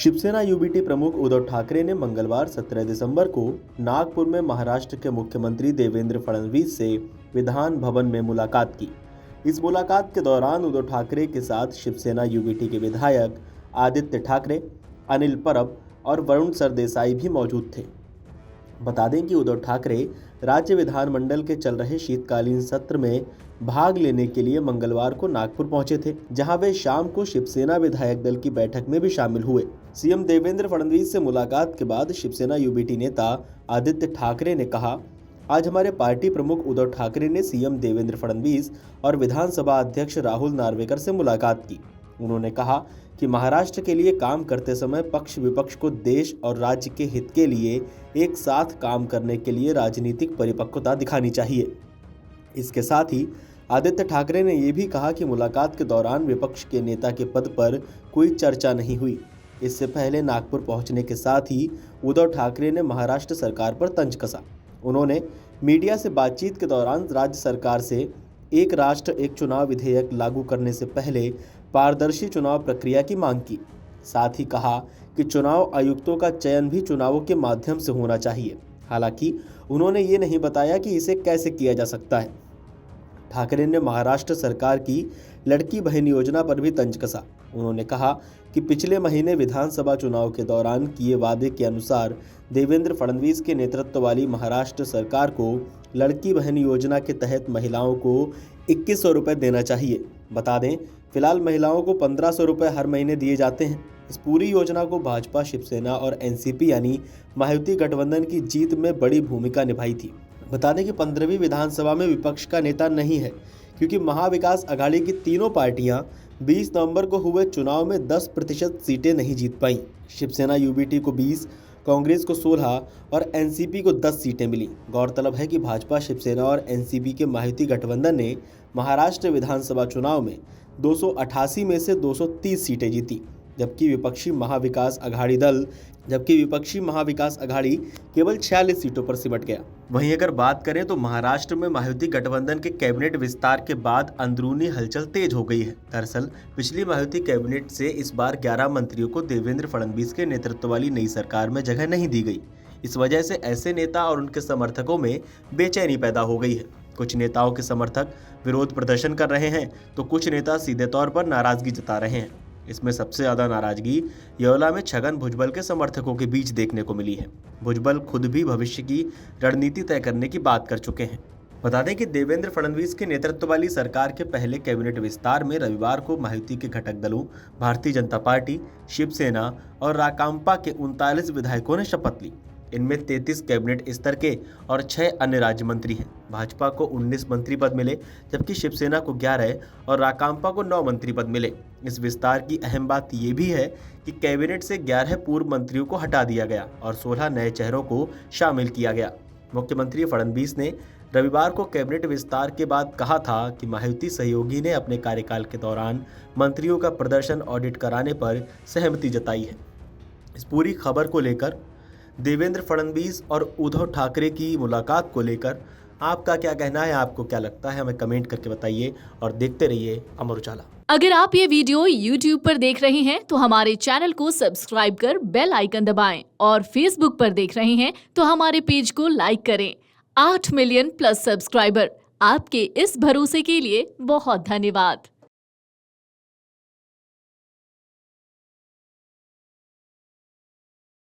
Shiv Sena UBT प्रमुख उद्धव ठाकरे ने मंगलवार 17 दिसंबर को नागपुर में महाराष्ट्र के मुख्यमंत्री देवेंद्र फडणवीस से विधान भवन में मुलाकात की। इस मुलाकात के दौरान उद्धव ठाकरे के साथ शिवसेना यूबीटी के विधायक आदित्य ठाकरे, अनिल परब और वरुण सरदेसाई भी मौजूद थे। बता दें कि उद्धव ठाकरे राज्य विधानमंडल के चल रहे शीतकालीन सत्र में भाग लेने के लिए मंगलवार को नागपुर पहुंचे थे, जहां वे शाम को शिवसेना विधायक दल की बैठक में भी शामिल हुए। सीएम देवेंद्र फडणवीस से मुलाकात के बाद शिवसेना यूबीटी नेता आदित्य ठाकरे ने कहा, आज हमारे पार्टी प्रमुख उद्धव ठाकरे ने सीएम देवेंद्र फडणवीस और विधानसभा अध्यक्ष राहुल नार्वेकर से मुलाकात की। उन्होंने कहा कि महाराष्ट्र के लिए काम करते समय पक्ष विपक्ष को देश और राज्य के हित के लिए एक साथ काम करने के लिए राजनीतिक परिपक्वता दिखानी चाहिए। इसके साथ ही आदित्य ठाकरे ने यह भी कहा कि मुलाकात के दौरान विपक्ष के नेता के पद पर कोई चर्चा नहीं हुई। इससे पहले नागपुर पहुंचने के साथ ही उद्धव ठाकरे ने महाराष्ट्र सरकार पर तंज कसा। उन्होंने मीडिया से बातचीत के दौरान राज्य सरकार से एक राष्ट्र एक चुनाव विधेयक लागू करने से पहले पारदर्शी चुनाव प्रक्रिया की मांग की। साथ ही कहा कि चुनाव आयुक्तों का चयन भी चुनावों के माध्यम से होना चाहिए। हालांकि उन्होंने ये नहीं बताया कि इसे कैसे किया जा सकता है। ठाकरे ने महाराष्ट्र सरकार की लड़की बहन योजना पर भी तंज कसा। उन्होंने कहा कि पिछले महीने विधानसभा चुनाव के दौरान किए वादे के अनुसार देवेंद्र फडणवीस के नेतृत्व वाली महाराष्ट्र सरकार को लड़की बहन योजना के तहत महिलाओं को 2100 रुपये देना चाहिए। बता दें, फिलहाल महिलाओं को 1500 रुपये हर महीने दिए जाते हैं। इस पूरी योजना को भाजपा, शिवसेना और एनसीपी यानी महायुति गठबंधन की जीत में बड़ी भूमिका निभाई थी। बता दें कि 15वीं विधानसभा में विपक्ष का नेता नहीं है, क्योंकि महाविकास अघाड़ी की तीनों पार्टियां 20 नवंबर को हुए चुनाव में 10% सीटें नहीं जीत पाईं। शिवसेना यूबीटी को 20, कांग्रेस को 16 और एनसीपी को 10 सीटें मिली। गौरतलब है कि भाजपा, शिवसेना और एनसीपी के महायुति गठबंधन ने महाराष्ट्र विधानसभा चुनाव में 288 में से 230 सीटें जीती, जबकि विपक्षी महाविकास अघाड़ी केवल 46 सीटों पर सिमट गया। वहीं अगर बात करें तो महाराष्ट्र में महायुति गठबंधन के कैबिनेट विस्तार के बाद अंदरूनी हलचल तेज हो गई है। दरअसल पिछली महायुति कैबिनेट से इस बार 11 मंत्रियों को देवेंद्र फडणवीस के नेतृत्व वाली नई सरकार में जगह नहीं दी गई। इस वजह से ऐसे नेता और उनके समर्थकों में बेचैनी पैदा हो गई है। कुछ नेताओं के समर्थक विरोध प्रदर्शन कर रहे हैं तो कुछ नेता सीधे तौर पर नाराजगी जता रहे हैं। इसमें सबसे ज्यादा नाराजगी येवला में छगन भुजबल के समर्थकों के बीच देखने को मिली है। भुजबल खुद भी भविष्य की रणनीति तय करने की बात कर चुके हैं। बता दें कि देवेंद्र फडणवीस के नेतृत्व वाली सरकार के पहले कैबिनेट विस्तार में रविवार को महायुति के घटक दलों भारतीय जनता पार्टी, शिवसेना और राकांपा के 39 विधायकों ने शपथ ली। इनमें 33 कैबिनेट स्तर के और 6 अन्य राज्य मंत्री हैं। भाजपा को 19 मंत्री पद मिले, जबकि शिवसेना को 11 और राकांपा को 9 मंत्री पद मिले। इस विस्तार की अहम बात यह भी है कि कैबिनेट से 11 पूर्व मंत्रियों को हटा दिया गया और 16 नए चेहरों को शामिल किया गया। मुख्यमंत्री फडणवीस ने रविवार को कैबिनेट विस्तार के बाद कहा था कि महायुति सहयोगी ने अपने कार्यकाल के दौरान मंत्रियों का प्रदर्शन ऑडिट कराने पर सहमति जताई है। इस पूरी खबर को लेकर, देवेंद्र फडणवीस और उद्धव ठाकरे की मुलाकात को लेकर आपका क्या कहना है? आपको क्या लगता है? हमें कमेंट करके बताइए और देखते रहिए अमर उजाला। अगर आप ये वीडियो YouTube पर देख रहे हैं तो हमारे चैनल को सब्सक्राइब कर बेल आइकन दबाएं और Facebook पर देख रहे हैं तो हमारे पेज को लाइक करें। 8 मिलियन प्लस सब्सक्राइबर, आपके इस भरोसे के लिए बहुत धन्यवाद।